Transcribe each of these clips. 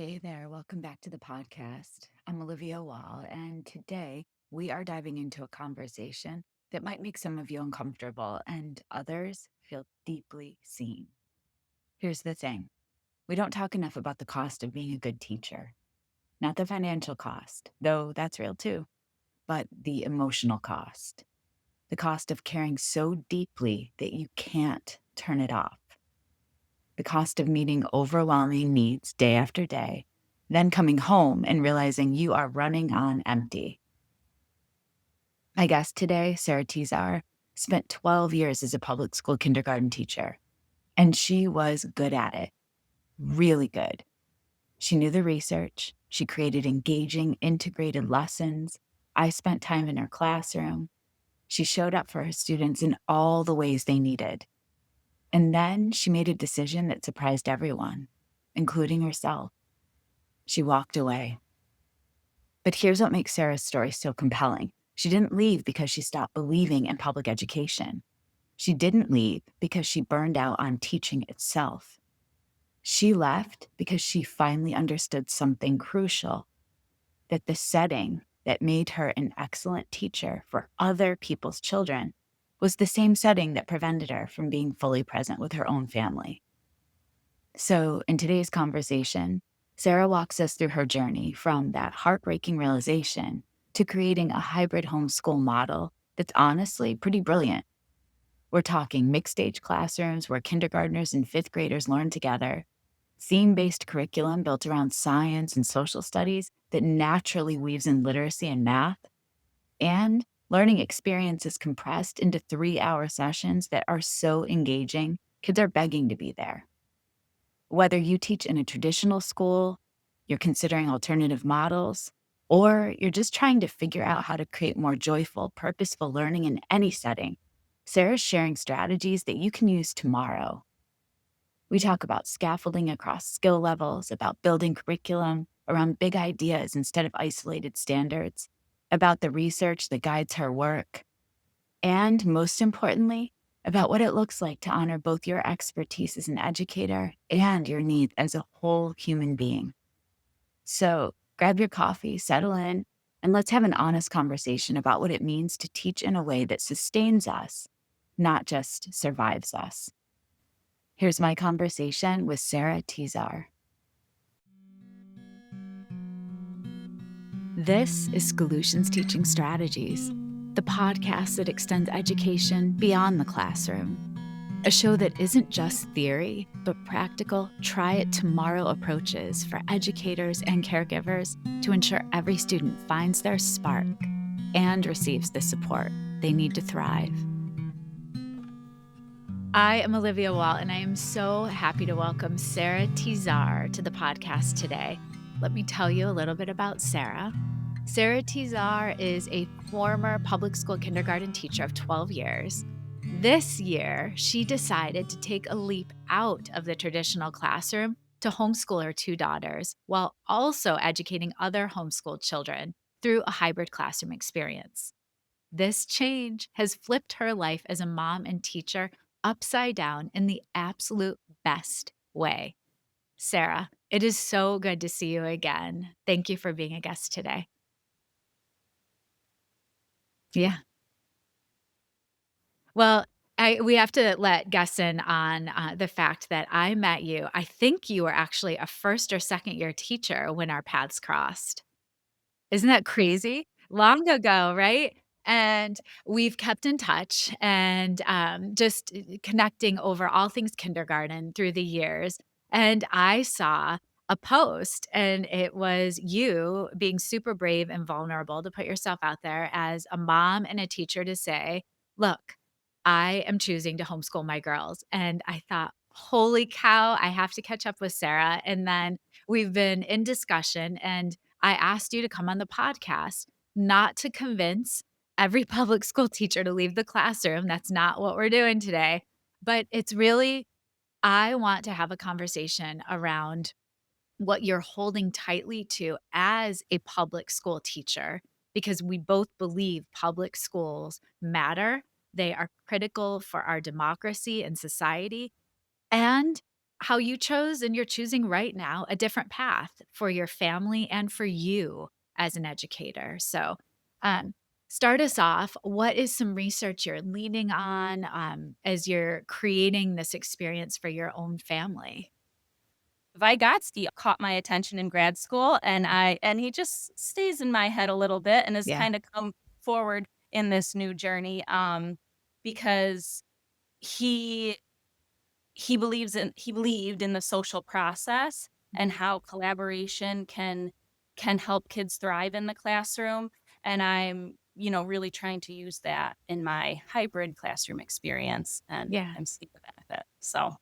Hey there, welcome back to the podcast. I'm Olivia Wall, and today we are diving into a conversation that might make some of you uncomfortable and others feel deeply seen. Here's the thing, we don't talk enough about the cost of being a good teacher, not the financial cost, though that's real too, but the emotional cost, the cost of caring so deeply that you can't turn it off, the cost of meeting overwhelming needs day after day, then coming home and realizing you are running on empty. My guest today, Sarah Tesar, spent 12 years as a public school kindergarten teacher, and she was good at it, really good. She knew the research, she created engaging, integrated lessons. I spent time in her classroom. She showed up for her students in all the ways they needed. And then she made a decision that surprised everyone, including herself. She walked away. But here's what makes Sarah's story so compelling. She didn't leave because she stopped believing in public education. She didn't leave because she burned out on teaching itself. She left because she finally understood something crucial, that the setting that made her an excellent teacher for other people's children was the same setting that prevented her from being fully present with her own family. So, in today's conversation, Sarah walks us through her journey from that heartbreaking realization to creating a hybrid homeschool model that's honestly pretty brilliant. We're talking mixed age classrooms where kindergartners and fifth graders learn together, theme based curriculum built around science and social studies that naturally weaves in literacy and math, and learning experiences compressed into 3-hour sessions that are so engaging, kids are begging to be there. Whether you teach in a traditional school, you're considering alternative models, or you're just trying to figure out how to create more joyful, purposeful learning in any setting, Sarah's sharing strategies that you can use tomorrow. We talk about scaffolding across skill levels, about building curriculum around big ideas instead of isolated standards, about the research that guides her work, and most importantly, about what it looks like to honor both your expertise as an educator and your needs as a whole human being. So grab your coffee, settle in, and let's have an honest conversation about what it means to teach in a way that sustains us, not just survives us. Here's my conversation with Sarah Tesar. This is Solutions Teaching Strategies, the podcast that extends education beyond the classroom. A show that isn't just theory, but practical, try it tomorrow approaches for educators and caregivers to ensure every student finds their spark and receives the support they need to thrive. I am Olivia Wall, and I am so happy to welcome Sarah Tesar to the podcast today. Let me tell you a little bit about Sarah. Sarah Tesar is a former public school kindergarten teacher of 12 years. This year, she decided to take a leap out of the traditional classroom to homeschool her 2 daughters while also educating other homeschooled children through a hybrid classroom experience. This change has flipped her life as a mom and teacher upside down in the absolute best way. Sarah, it is so good to see you again. Thank you for being a guest today. Yeah. Well, we have to let guests in on the fact that I met you. I think you were actually a first or second year teacher when our paths crossed. Isn't that crazy? Long ago, right? And we've kept in touch and just connecting over all things kindergarten through the years. And I saw a post, and it was you being super brave and vulnerable to put yourself out there as a mom and a teacher to say, look, I am choosing to homeschool my girls. And I thought, holy cow, I have to catch up with Sarah. And then we've been in discussion, and I asked you to come on the podcast, not to convince every public school teacher to leave the classroom. That's not what we're doing today. But it's really, I want to have a conversation around what you're holding tightly to as a public school teacher, because we both believe public schools matter. They are critical for our democracy and society. And how you chose and you're choosing right now a different path for your family and for you as an educator. So, um, start us off. What is some research you're leaning on as you're creating this experience for your own family? Vygotsky caught my attention in grad school, and he just stays in my head a little bit and has Yeah. kinda come forward in this new journey, because he he believed in the social process and how collaboration can help kids thrive in the classroom, and I'm, really trying to use that in my hybrid classroom experience, and Yeah. I'm seeing the benefit, so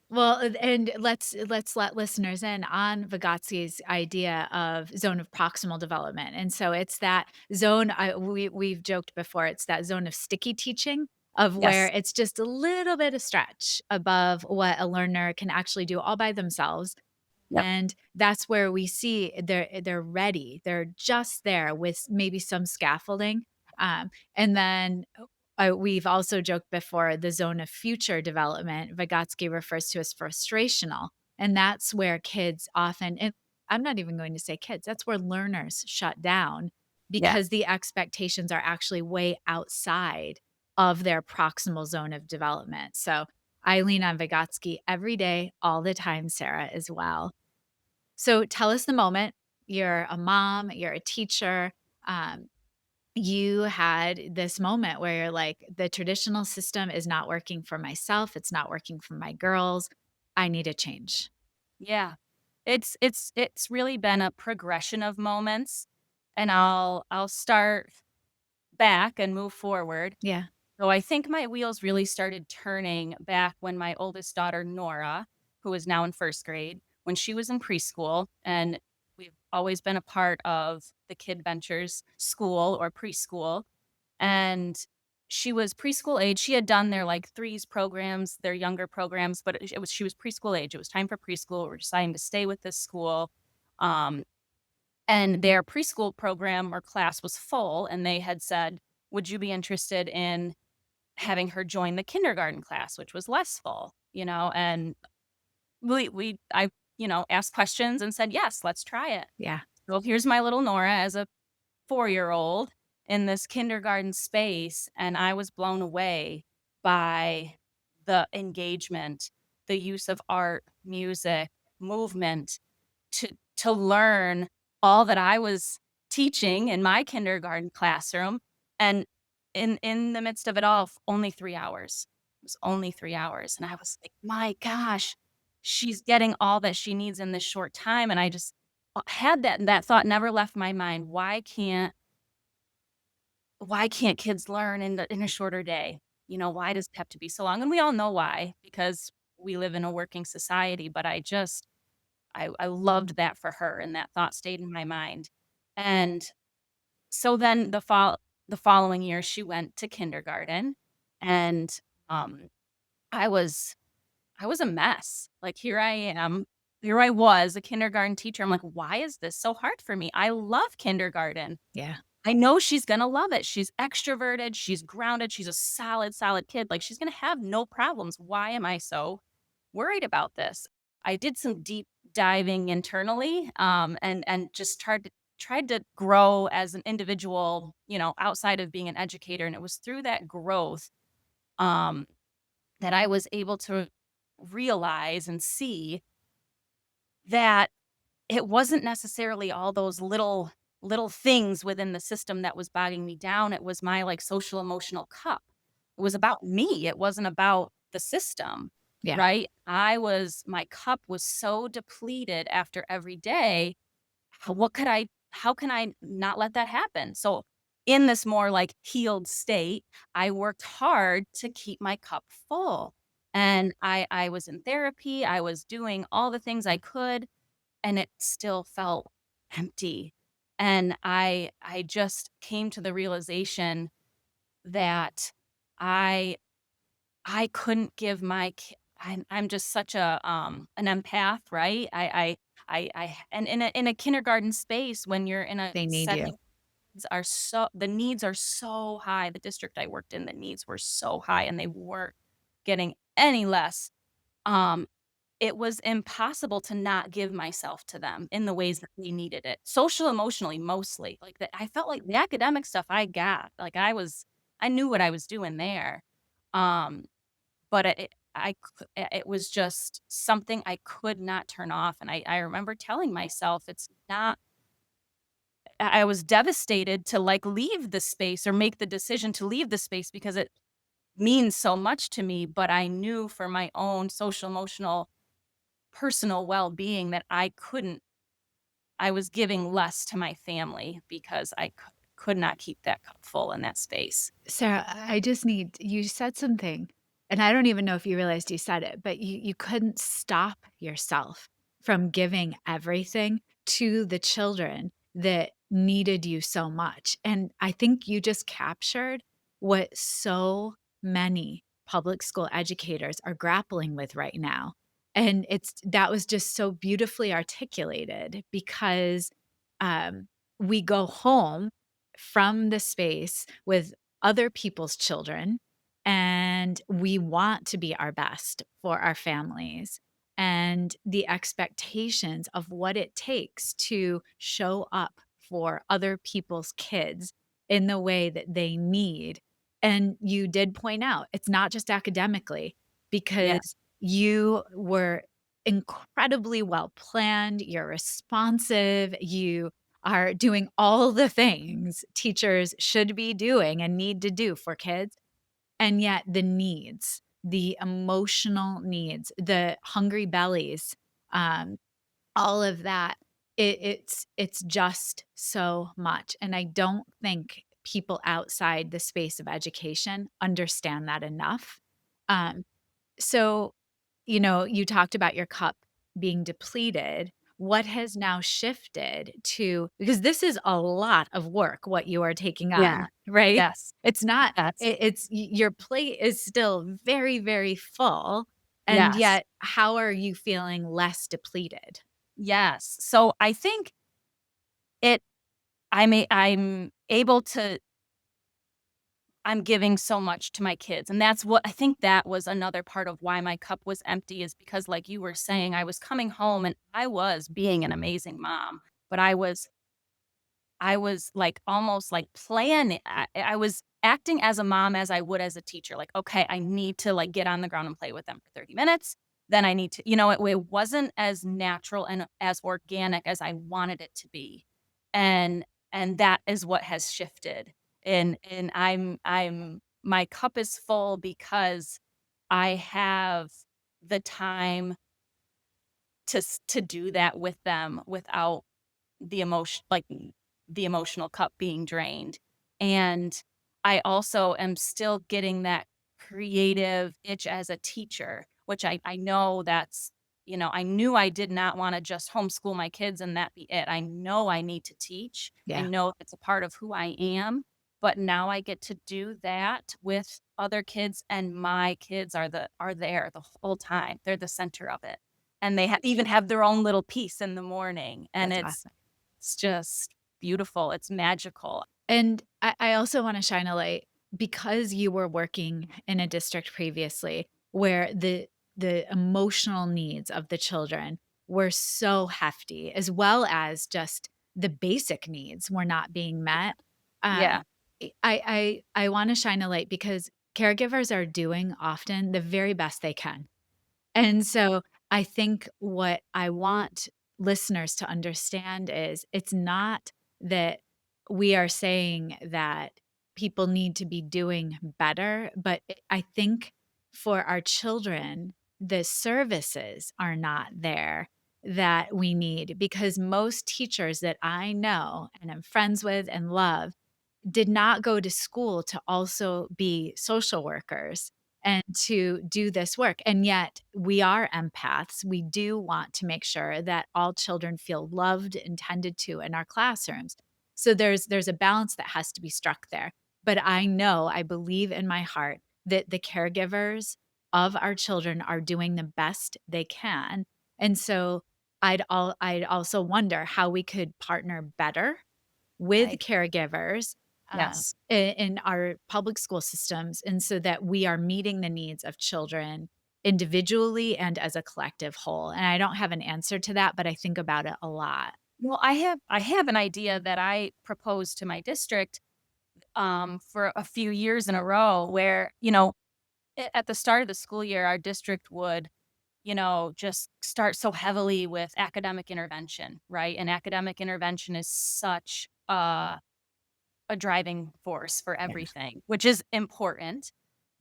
Well, and let's let listeners in on Vygotsky's idea of zone of proximal development, and so it's that zone. We've joked before. It's that zone of sticky teaching, of where yes. it's just a little bit of stretch above what a learner can actually do all by themselves, Yep. and that's where we see they're ready. They're just there with maybe some scaffolding. And then we've also joked before the zone of future development, Vygotsky refers to as frustrational. And that's where kids often, and I'm not even going to say kids, that's where learners shut down Yeah. because the expectations are actually way outside of their proximal zone of development. So I lean on Vygotsky every day, all the time, Sarah, as well. So tell us the moment. You're a mom, you're a teacher. Um, you had this moment where you're like, the traditional system is not working for myself. It's not working for my girls. I need a change. Yeah. It's really been a progression of moments, and I'll start back and move forward. Yeah. So I think my wheels really started turning back when my oldest daughter, Nora, who is now in 1st grade, when she was in preschool, and we've always been a part of the Kid Ventures school or preschool, and she was preschool age. She had done their, like, threes programs, their younger programs, but it was she was preschool age. It was time for preschool. We're deciding to stay with this school, um, and their preschool program or class was full, and they had said, "Would you be interested in having her join the kindergarten class," which was less full, and I, asked questions and said, "Yes, let's try it." Yeah. So here's my little Nora as a 4-year-old in this kindergarten space, and I was blown away by the engagement, the use of art, music, movement to learn all that I was teaching in my kindergarten classroom, and in the midst of it all, only 3 hours. It was only 3 hours, and I was like, "My gosh, she's getting all that she needs in this short time," and I just, had that thought never left my mind. Why can't kids learn in a shorter day? Why does it have to be so long? And we all know why, because we live in a working society, but I loved that for her, and that thought stayed in my mind. And so then the following year, she went to kindergarten, and, um, I was I was a mess. Like, here I was, a kindergarten teacher. I'm like, "Why is this so hard for me? I love kindergarten. Yeah. I know she's gonna love it. She's extroverted, she's grounded, she's a solid, solid kid. Like, she's gonna have no problems. Why am I so worried about this?" I did some deep diving internally, and just tried to grow as an individual, outside of being an educator, and it was through that growth, um, that I was able to realize and see that it wasn't necessarily all those little things within the system that was bogging me down. It was my, like, social emotional cup. It was about me. It wasn't about the system, Yeah. right? My cup was so depleted after every day. How can I not let that happen? So in this more, like, healed state, I worked hard to keep my cup full. And I was in therapy. I was doing all the things I could, and it still felt empty. And I just came to the realization that I I couldn't give my ki I'm just such an empath, right? And in a kindergarten space, when you're in a They need you. setting, the needs are so high. The district I worked in, the needs were so high, and they weren't getting any less. Um, it was impossible to not give myself to them in the ways that they needed it. Social emotionally, mostly. Like, the I felt like the academic stuff I got, like, I knew what I was doing there. Um, but it was just something I could not turn off, and I remember telling myself, "It's not." I was devastated to, like, leave the space or make the decision to leave the space because it means so much to me, but I knew for my own social, emotional, personal well-being that I was giving less to my family because I could not keep that cup full in that space. Sarah, I just need you said something, and I don't even know if you realized you said it, but you couldn't stop yourself from giving everything to the children that needed you so much. And I think you just captured what so many public school educators are grappling with right now. And that was just so beautifully articulated because we go home from the space with other people's children, and we want to be our best for our families. And the expectations of what it takes to show up for other people's kids in the way that they need. And you did point out it's not just academically, Yeah. because you were incredibly well planned, you're responsive, you are doing all the things teachers should be doing and need to do for kids, and yet the needs, the emotional needs, the hungry bellies, um, all of that, it's just so much, and I don't think people outside the space of education understand that enough. Um, so, you talked about your cup being depleted. What has now shifted to, because this is a lot of work what you are taking Yeah. on, right? Yes. It's not Yes. your plate is still very, very full, and Yes. yet how are you feeling less depleted? Yes. So I think it I'm able to I'm giving so much to my kids, and that's what I think that was another part of why my cup was empty is because, like you were saying, I was coming home and I was being an amazing mom, but I was, like, almost, like, planning I was acting as a mom as I would as a teacher, like, "Okay, I need to, like, get on the ground and play with them for 30 minutes, then I need to," it wasn't as natural and as organic as I wanted it to be, and that is what has shifted, and I'm my cup is full because I have the time to do that with them without the emotional cup being drained, and I also am still getting that creative itch as a teacher, which I know I knew I did not wanna just homeschool my kids and that be it. I know I need to teach. I Yeah, know it's a part of who I am, but now I get to do that with other kids, and my kids are there the whole time. They're the center of it, and they even have their own little piece in the morning, and that's it's awesome. it's just beautiful, it's magical. And I also wanna shine a light because you were working in a district previously where the emotional needs of the children were so hefty, as well as just the basic needs were not being met. Yeah, Um, I wanna shine a light because caregivers are doing often the very best they can. And so I think what I want listeners to understand is it's not that we are saying that people need to be doing better, but I think for our children, the services are not there that we need because most teachers that I know and I'm friends with and love did not go to school to also be social workers and to do this work. And yet we are empaths. We do want to make sure that all children feel loved and tended to in our classrooms. So there's a balance that has to be struck there. But I know, I believe in my heart that the caregivers of our children are doing the best they can. And so I'd also wonder how we could partner better with right. caregivers, Yes. in our public school systems, and so that we are meeting the needs of children individually and as a collective whole? And I don't have an answer to that, but I think about it a lot. Well, I have an idea that I proposed to my district for a few years in a row where, at the start of the school year, our district would, just start so heavily with academic intervention, right? And academic intervention is such a driving force for Yeah. everything, which is important.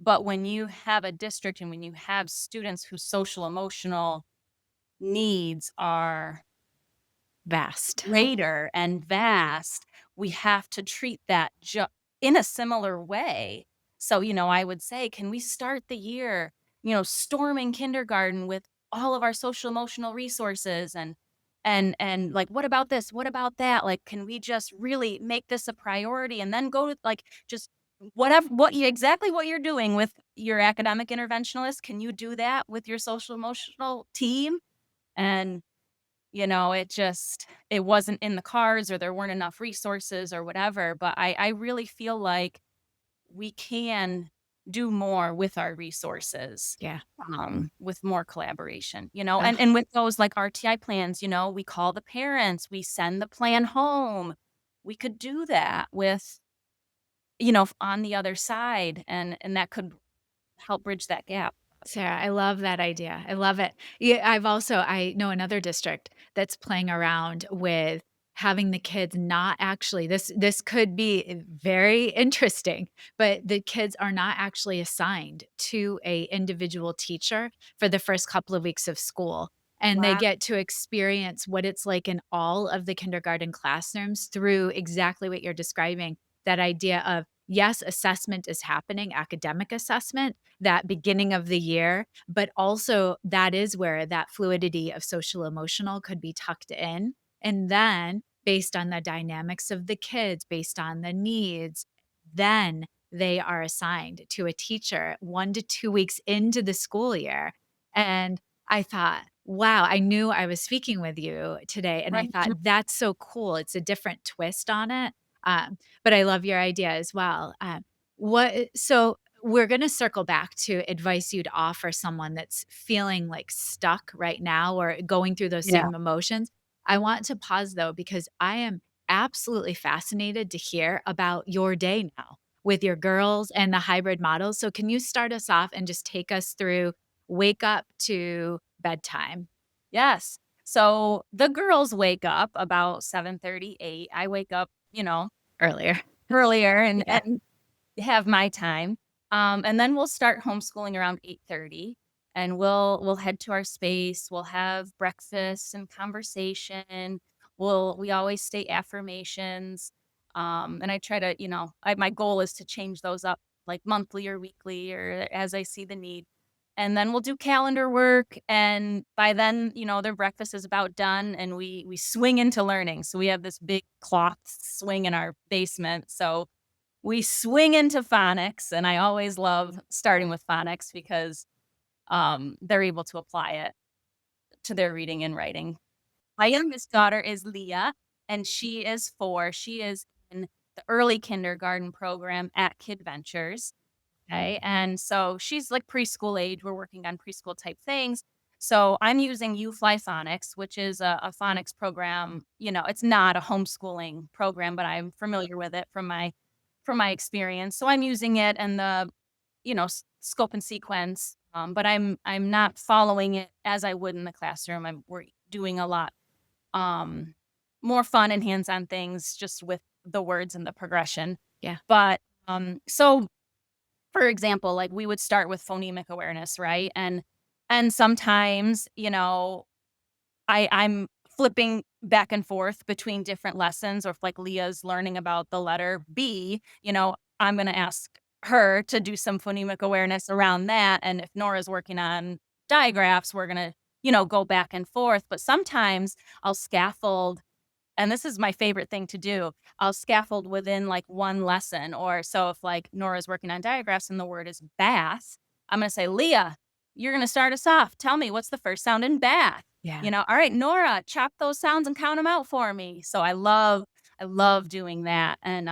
But when you have a district and when you have students whose social emotional needs are Vast. greater and vast, we have to treat that in a similar way. So, I would say, can we start the year, storming kindergarten with all of our social emotional resources and like, what about this? What about that? Like, can we just really make this a priority and then go to like just whatever exactly what you're doing with your academic interventionist? Can you do that with your social emotional team? And it wasn't in the cards or there weren't enough resources or whatever, but I really feel like we can do more with our resources, Yeah. with more collaboration, Ugh. and with those, like, RTI plans, we call the parents, we send the plan home. We could do that with, on the other side, and that could help bridge that gap. Sarah, I love that idea. I love it. Yeah, I know another district that's playing around with having the kids not actually this could be very interesting, but the kids are not actually assigned to a individual teacher for the first couple of weeks of school. And they Wow. get to experience what it's like in all of the kindergarten classrooms through exactly what you're describing. That idea of, yes, assessment is happening, academic assessment, that beginning of the year, but also that is where that fluidity of social emotional could be tucked in. And then based on the dynamics of the kids, based on the needs, then they are assigned to a teacher 1 to 2 weeks into the school year. And I thought, wow, I knew I was speaking with you today, and I Right. thought, that's so cool. It's a different twist on it. But I love your idea as well. So we're gonna circle back to advice you'd offer someone that's feeling, like, stuck right now or going through those Yeah. same emotions. I want to pause, though, because I am absolutely fascinated to hear about your day now with your girls and the hybrid models. So can you start us off and just take us through wake up to bedtime? Yes. So the girls wake up about 7:38. I wake up, Earlier. earlier and Yeah. have my time. And then we'll start homeschooling around 8:30 and we'll head to our space. We'll have breakfast and conversation. We always state affirmations. And I try to, my goal is to change those up like monthly or weekly or as I see the need. And then we'll do calendar work, and by then, their breakfast is about done, and we swing into learning. So we have this big cloth swing in our basement. So we swing into phonics, and I always love starting with phonics because they're able to apply it to their reading and writing. My youngest daughter is Leah, and she is 4. She is in the early kindergarten program at Kid Ventures. Okay, and so she's, like, preschool age, we're working on preschool type things. So I'm using Fly Phonics, which is a phonics program, it's not a homeschooling program, but I'm familiar with it from my experience. So I'm using it and the, scope and sequence, but I'm not following it as I would in the classroom. We're doing a lot, um, more fun and hands-on things just with the words and the progression. Yeah. But, so for example, like, we would start with phonemic awareness, right? And sometimes, I'm flipping back and forth between different lessons, or if, like, Leah's learning about the letter B, I'm gonna ask her to do some phonemic awareness around that, and if Nora's working on digraphs, we're gonna, go back and forth, but sometimes I'll scaffold, and this is my favorite thing to do. I'll scaffold within like one lesson. Or so if like Nora's working on diagraphs and the word is bath, I'm going to say, Leah, you're going to start us off. Tell me what's the first sound in bath? Yeah. All right, Nora, chop those sounds and count them out for me. So I love doing that. And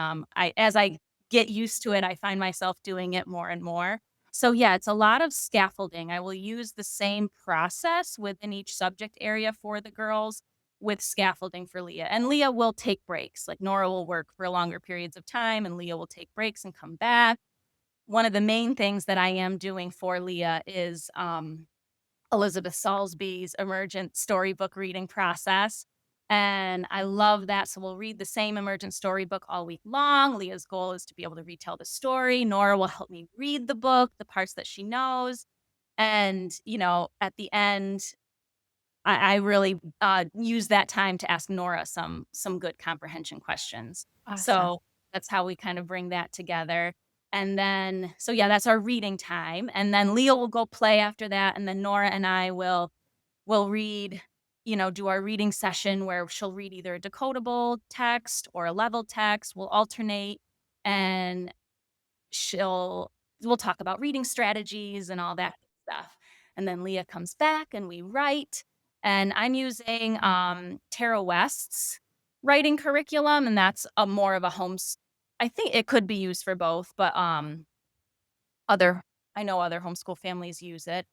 as I get used to it, I find myself doing it more and more. So yeah, it's a lot of scaffolding. I will use the same process within each subject area for the girls with scaffolding for Leah. And Leah will take breaks. Like Nora will work for longer periods of time and Leah will take breaks and come back. One of the main things that I am doing for Leah is Elizabeth Salsby's emergent storybook reading process. And I love that. So we'll read the same emergent storybook all week long. Leah's goal is to be able to retell the story. Nora will help me read the book, the parts that she knows. And, at the end, I really use that time to ask Nora some good comprehension questions. Awesome. So that's how we kind of bring that together. And then, so yeah, that's our reading time. And then Leah will go play after that. And then Nora and I will read, do our reading session where she'll read either a decodable text or a level text. We'll alternate and she'll we'll talk about reading strategies and all that stuff. And then Leah comes back and we write. And I'm using Tara West's writing curriculum, and that's a more of a I think it could be used for both, but other I know other homeschool families use it.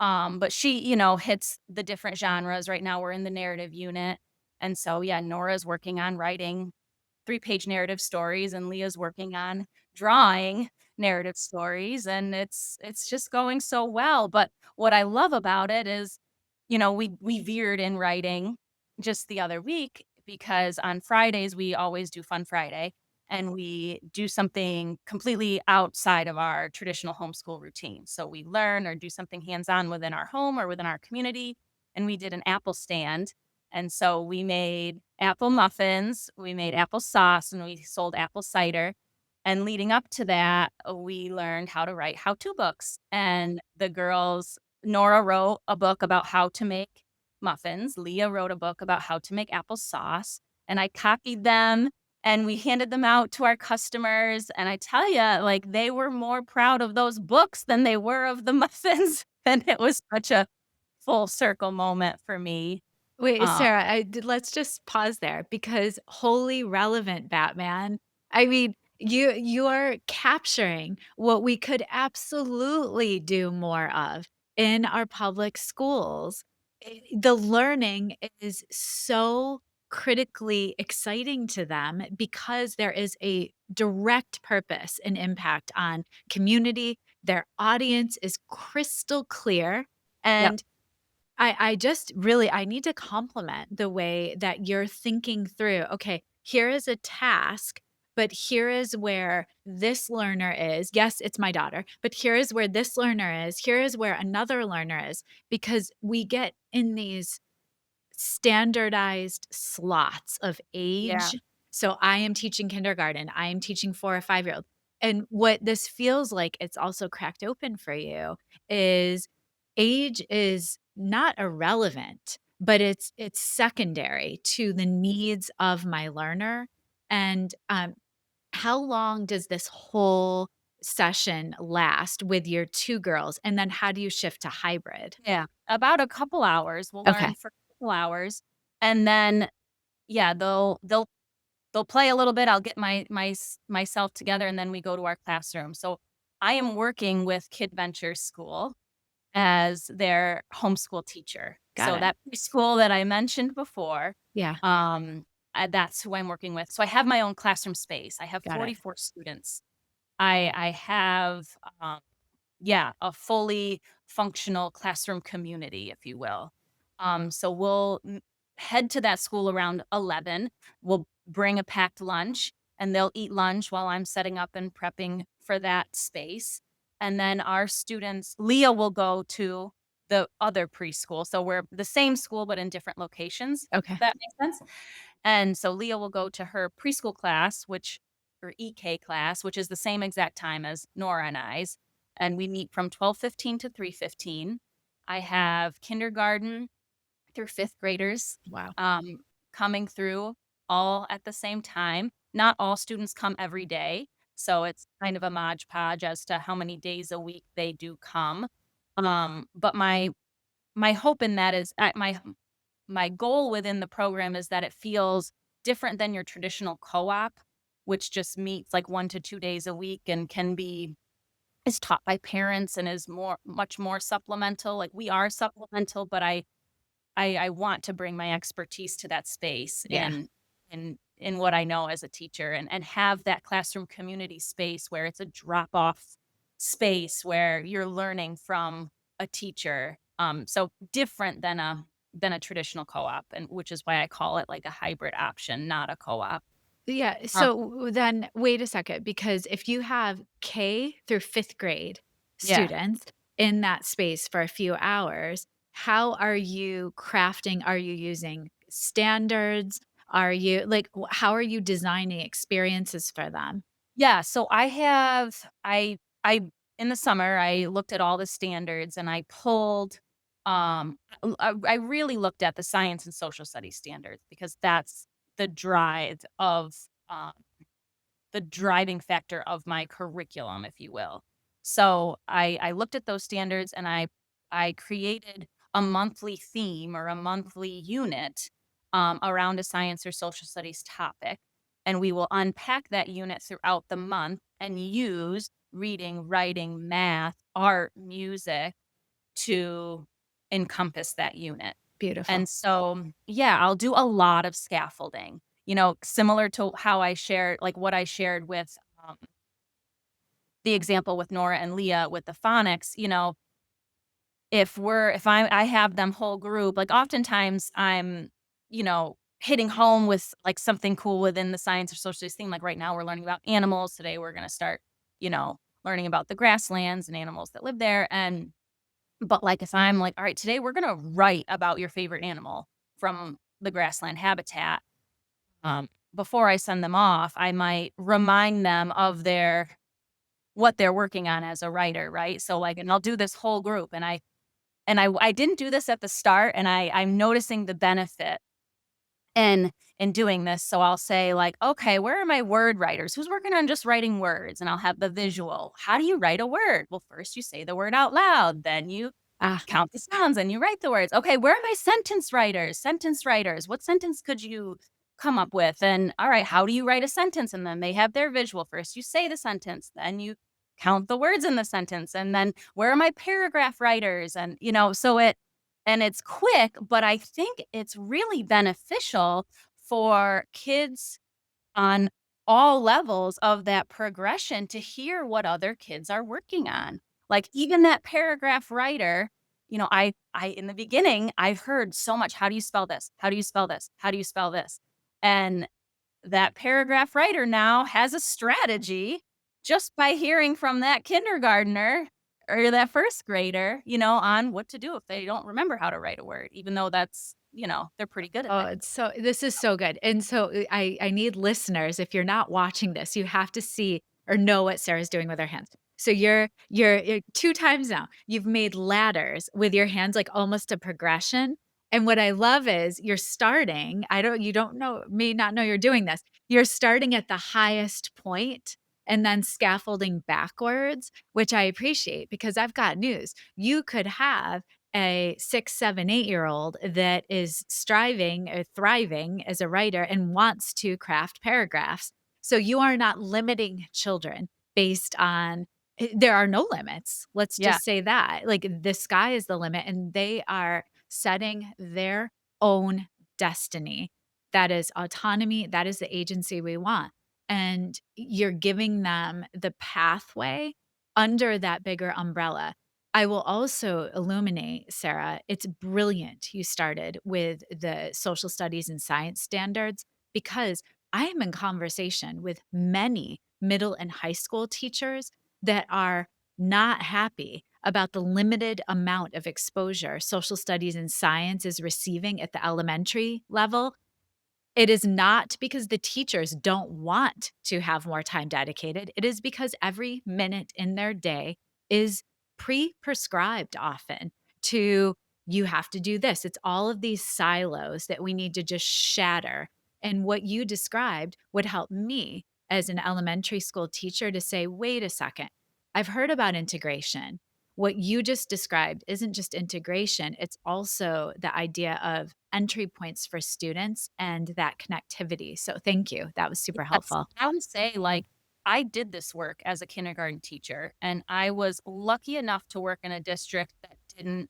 But she, hits the different genres. Right now we're in the narrative unit. And so yeah, Nora's working on writing 3-page narrative stories and Leah's working on drawing narrative stories, and it's just going so well. But what I love about it is, we veered in writing just the other week because on Fridays we always do Fun Friday and we do something completely outside of our traditional homeschool routine. So we learn or do something hands-on within our home or within our community, and we did an apple stand. And so we made apple muffins, we made apple sauce, and we sold apple cider. And leading up to that, we learned how to write how-to books. And the girls, Nora wrote a book about how to make muffins. Leah wrote a book about how to make apple sauce. And I copied them and we handed them out to our customers. And I tell you, like, they were more proud of those books than they were of the muffins. And it was such a full circle moment for me. Wait, Um, Sarah, let's just pause there because wholly relevant, Batman. I mean, you are capturing what we could absolutely do more of in our public schools. The learning is so critically exciting to them because there is a direct purpose and impact on community. Their audience is crystal clear, yep. and I just really I need to compliment the way that you're thinking through, okay, here is a task, but here is where this learner is. Yes, it's my daughter, but here is where this learner is. Here is where another learner is, because we get in these standardized slots of Yeah. age. So I am teaching kindergarten, I am teaching 4 or 5-year-old. And what this feels like it's also cracked open for you is age is not irrelevant, but it's secondary to the needs of my learner. And how long does this whole session last with your 2 girls? And then how do you shift to hybrid? Yeah. About a couple hours. We'll Okay, learn for a couple hours. And then, yeah, they'll play a little bit. I'll get myself together and then we go to our classroom. So I am working with Kid Venture School as their homeschool teacher. got So it. that preschool that I mentioned before, Yeah, um, that's who I'm working with. So I have my own classroom space. I have got it. 44 students. I have yeah, a fully functional classroom community, if you will. So we'll head to that school around 11. We'll bring a packed lunch and they'll eat lunch while I'm setting up and prepping for that space. And then our students, Leah will go to the other preschool. So we're the same school, but in different locations, Okay. if that makes sense. And so Leah will go to her preschool class, or EK class, which is the same exact time as Nora and I's. And we meet from 12:15 to 3:15. I have kindergarten through 5th graders Wow. um, coming through all at the same time. Not all students come every day. So it's kind of a modge podge as to how many days a week they do come. But my hope in that is my goal within the program is that it feels different than your traditional co-op, which just meets like 1 to 2 days a week and can be is taught by parents and is much more supplemental. Like, we are supplemental, but I want to bring my expertise to that space Yeah. in what I know as a teacher, and have that classroom community space where it's a drop off space where you're learning from a teacher. So different than a traditional co-op, and which is why I call it like a hybrid option, not a co-op. Yeah, Um, so then wait a second, because if you have K through 5th grade yeah. students in that space for a few hours, how are you crafting? Are you using standards? Are you like, how are you designing experiences for them? Yeah, so I in the summer, I looked at all the standards and I pulled, I really looked at the science and social studies standards because that's the drive of, um the driving factor of my curriculum, if you will. So I looked at those standards and I created a monthly theme or a monthly unit around a science or social studies topic. And we will unpack that unit throughout the month and use reading, writing, math, art, music to encompass that unit. Beautiful. And so, yeah, I'll do a lot of scaffolding, similar to how I shared, like what I shared with the example with Nora and Leah with the phonics. If I have them whole group, like oftentimes I'm, hitting home with like something cool within the science or social studies theme. Like right now we're learning about animals. Today we're going to start, you know, learning about the grasslands and animals that live there. But, like, if I'm like, "All right, today we're gonna write about your favorite animal from the grassland habitat," before I send them off, I might remind them of what they're working on as a writer, right? So, like, and I'll do this whole group, and I didn't do this at the start, and I'm noticing the benefit in doing this. So I'll say, like, "Okay, where are my word writers? Who's working on just writing words?" And I'll have the visual. How do you write a word? Well, first you say the word out loud, then you Ah, count the sounds and you write the words. Okay, where are my sentence writers? Sentence writers. What sentence could you come up with? And all right, how do you write a sentence? And then they have their visual. First, you say the sentence, then you count the words in the sentence. And then where are my paragraph writers? And, and it's quick, but I think it's really beneficial for kids on all levels of that progression to hear what other kids are working on. Like even that paragraph writer, I in the beginning, I've heard so much, how do you spell this? How do you spell this? How do you spell this? And that paragraph writer now has a strategy just by hearing from that kindergartner or that first grader, on what to do if they don't remember how to write a word, even though they're pretty good at oh, that. this is so good. And so I need listeners, if you're not watching this, you have to see or know what Sarah's doing with her hands. So you're 2 times now, you've made ladders with your hands, like almost a progression. And what I love is you're starting, you don't know, may not know you're doing this. You're starting at the highest point and then scaffolding backwards, which I appreciate because I've got news. You could have a 6, 7, 8-year old that is striving or thriving as a writer and wants to craft paragraphs. So you are not limiting children based on there are no limits. Let's Yeah. just say that. Like the sky is the limit and they are setting their own destiny. That is autonomy, that is the agency we want. And you're giving them the pathway under that bigger umbrella. I will also illuminate, Sarah, it's brilliant you started with the social studies and science standards because I am in conversation with many middle and high school teachers that are not happy about the limited amount of exposure social studies and science is receiving at the elementary level. It is not because the teachers don't want to have more time dedicated. It is because every minute in their day is pre-prescribed often to you have to do this. It's all of these silos that we need to just shatter. And what you described would help me as an elementary school teacher to say, wait a second, I've heard about integration. What you just described isn't just integration, it's also the idea of entry points for students and that connectivity. So thank you. That was super Yes, helpful. I would say, like, I did this work as a kindergarten teacher, and I was lucky enough to work in a district that didn't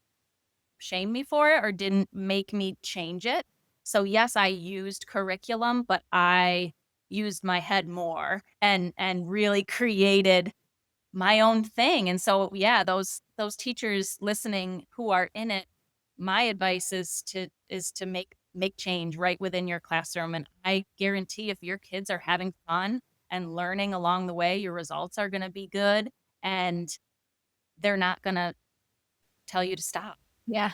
shame me for it or didn't make me change it. So yes, I used curriculum, but I used my head more and really created my own thing. And so yeah, those teachers listening who are in it, my advice is to make change right within your classroom. And I guarantee if your kids are having fun and learning along the way, your results are going to be good and they're not going to tell you to stop. Yeah.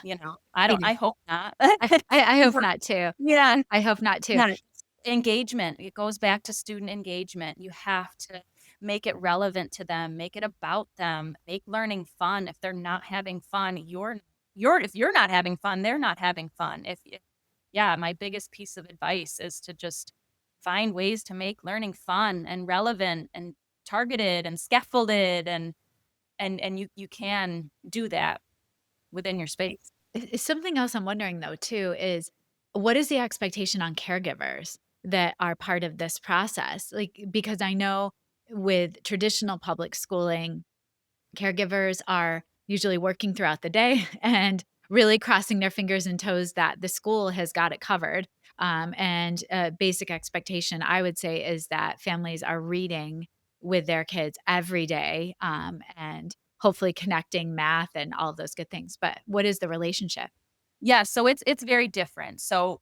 I hope not. I hope For not too. yeah, I hope not too. yeah, engagement. It goes back to student engagement. You have to make it relevant to them, make it about them, make learning fun. If they're not having fun, you're if you're not having fun, they're not having fun. If yeah, my biggest piece of advice is to just find ways to make learning fun and relevant and targeted and scaffolded and you can do that within your space. Something else I'm wondering though too is what is the expectation on caregivers that are part of this process? Like, because I know with traditional public schooling, caregivers are usually working throughout the day and really crossing their fingers and toes that the school has got it covered. And a basic expectation, I would say, is that families are reading with their kids every day, and hopefully connecting math and all of those good things. But what is the relationship? Yeah, so it's very different. So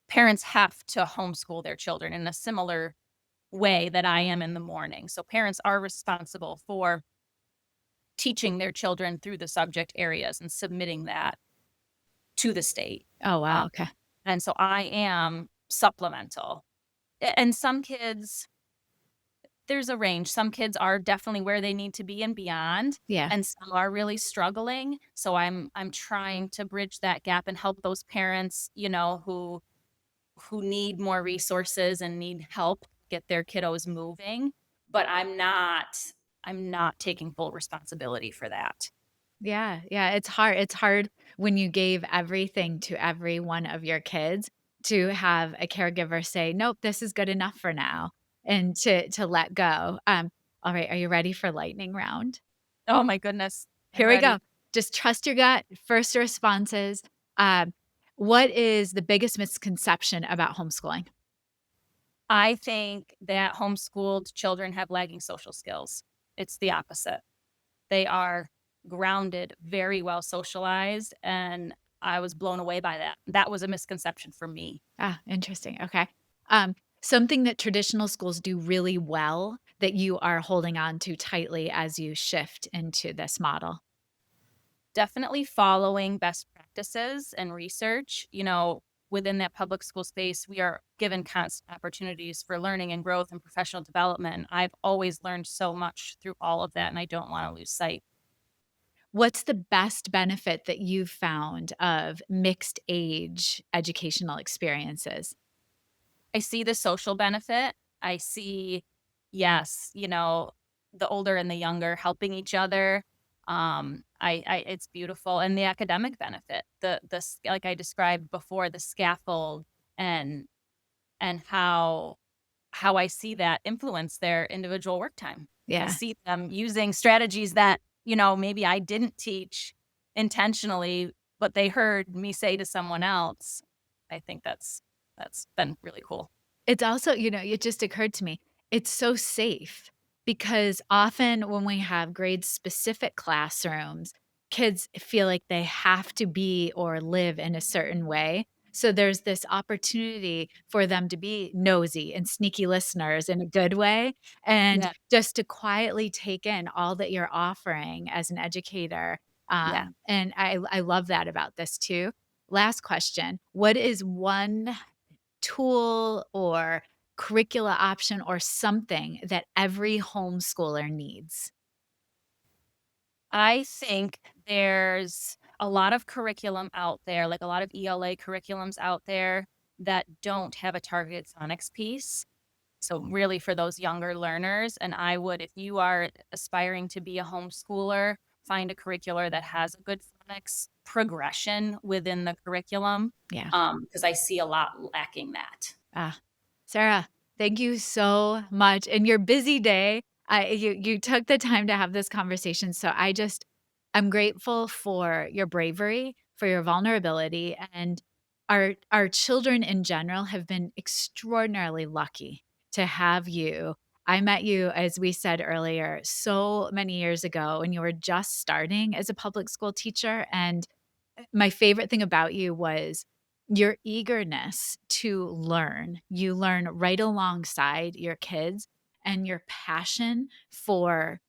parents have to homeschool their children in a similar way that I am in the morning. So parents are responsible for teaching their children through the subject areas and submitting that to the state. Oh, Um, wow. Okay. and so I am supplemental. And some kids, there's a range. Some kids are definitely where they need to be and beyond, Yeah. and some are really struggling. So I'm trying to bridge that gap and help those parents, who need more resources and need help get their kiddos moving, but I'm not taking full responsibility for that. Yeah, yeah, it's hard. It's hard when you gave everything to every one of your kids to have a caregiver say, "Nope, this is good enough for now," and to let go. All right, are you ready for lightning round? Oh my goodness. I'm Here we ready. go. Just trust your gut. First responses. Um, what is the biggest misconception about homeschooling? I think that homeschooled children have lagging social skills. It's the opposite. They are grounded, very well socialized, and I was blown away by that. That was a misconception for me. Ah, interesting. Okay. Um, something that traditional schools do really well that you are holding on to tightly as you shift into this model. Definitely following best practices and research. Within that public school space, we are given constant opportunities for learning and growth and professional development. I've always learned so much through all of that, and I don't want to lose sight. What's the best benefit that you've found of mixed age educational experiences? I see the social benefit. I see, yes, the older and the younger helping each other. It's beautiful, and the academic benefit, like I described before, the scaffold and and how I see that influence their individual work time. I Yeah. see them using strategies that maybe I didn't teach intentionally, but they heard me say to someone else. I think that's been really cool. It's also, it just occurred to me, it's so safe because often when we have grade specific classrooms, kids feel like they have to be or live in a certain way. So there's this opportunity for them to be nosy and sneaky listeners in a good way and Yeah, just to quietly take in all that you're offering as an educator. yeah. And I love that about this too. Last question. What is one tool or curricula option or something that every homeschooler needs? I think there's a lot of curriculum out there, like a lot of ELA curriculums out there that don't have a targeted phonics piece. So really for those younger learners, and I would, if you are aspiring to be a homeschooler, find a curricular that has a good phonics progression within the curriculum, Yeah. because I see a lot lacking that. Ah, Sarah, Thank you so much. In your busy day, you took the time to have this conversation. So I'm grateful for your bravery, for your vulnerability, and our children in general have been extraordinarily lucky to have you. I met you, as we said earlier, so many years ago when you were just starting as a public school teacher, and my favorite thing about you was your eagerness to learn. You learn right alongside your kids, and your passion for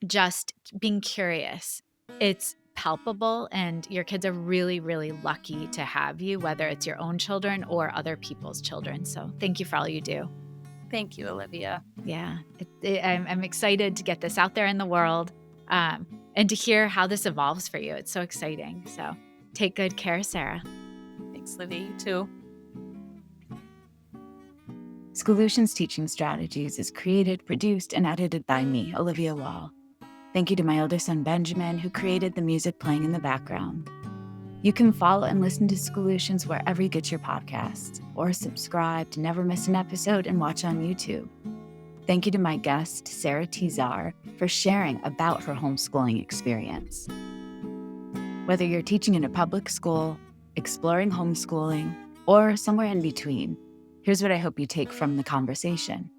just being curious. It's palpable, and your kids are really, really lucky to have you, whether it's your own children or other people's children. So thank you for all you do. Thank you, Olivia. Yeah, I'm excited to get this out there in the world, and to hear how this evolves for you. It's so exciting. So take good care, Sarah. Thanks, Livy. You too. Schoolutions Teaching Strategies is created, produced, and edited by me, Olivia Wall. Thank you to my older son, Benjamin, who created the music playing in the background. You can follow and listen to Schoolutions wherever you get your podcasts, or subscribe to never miss an episode and watch on YouTube. Thank you to my guest, Sarah Tesar, for sharing about her homeschooling experience. Whether you're teaching in a public school, exploring homeschooling, or somewhere in between, here's what I hope you take from the conversation.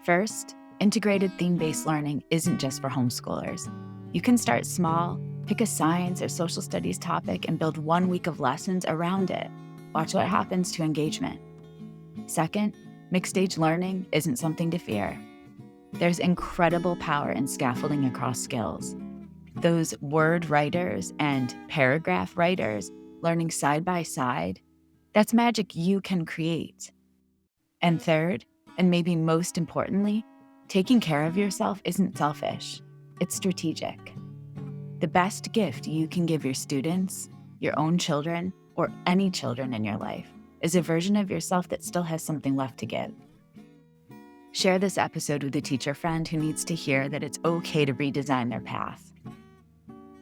First, integrated theme-based learning isn't just for homeschoolers. You can start small, pick a science or social studies topic, and build 1 week of lessons around it. Watch what happens to engagement. Second, mixed-age learning isn't something to fear. There's incredible power in scaffolding across skills. Those word writers and paragraph writers learning side by side, that's magic you can create. And third, and maybe most importantly, taking care of yourself isn't selfish, it's strategic. The best gift you can give your students, your own children, or any children in your life is a version of yourself that still has something left to give. Share this episode with a teacher friend who needs to hear that it's okay to redesign their path.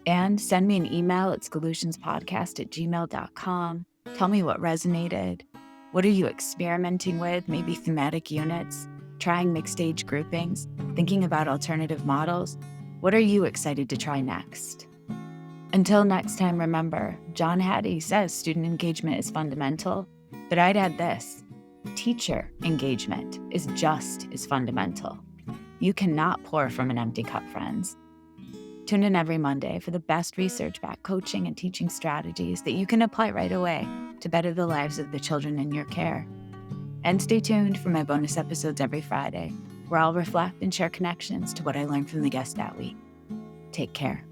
And send me an email at solutionspodcast@gmail.com. Tell me what resonated. What are you experimenting with? Maybe thematic units, trying mixed age groupings, thinking about alternative models. What are you excited to try next? Until next time, remember, John Hattie says student engagement is fundamental, but I'd add this: teacher engagement is just as fundamental. You cannot pour from an empty cup, friends. Tune in every Monday for the best research-backed coaching and teaching strategies that you can apply right away to better the lives of the children in your care. And stay tuned for my bonus episodes every Friday, where I'll reflect and share connections to what I learned from the guest that week. Take care.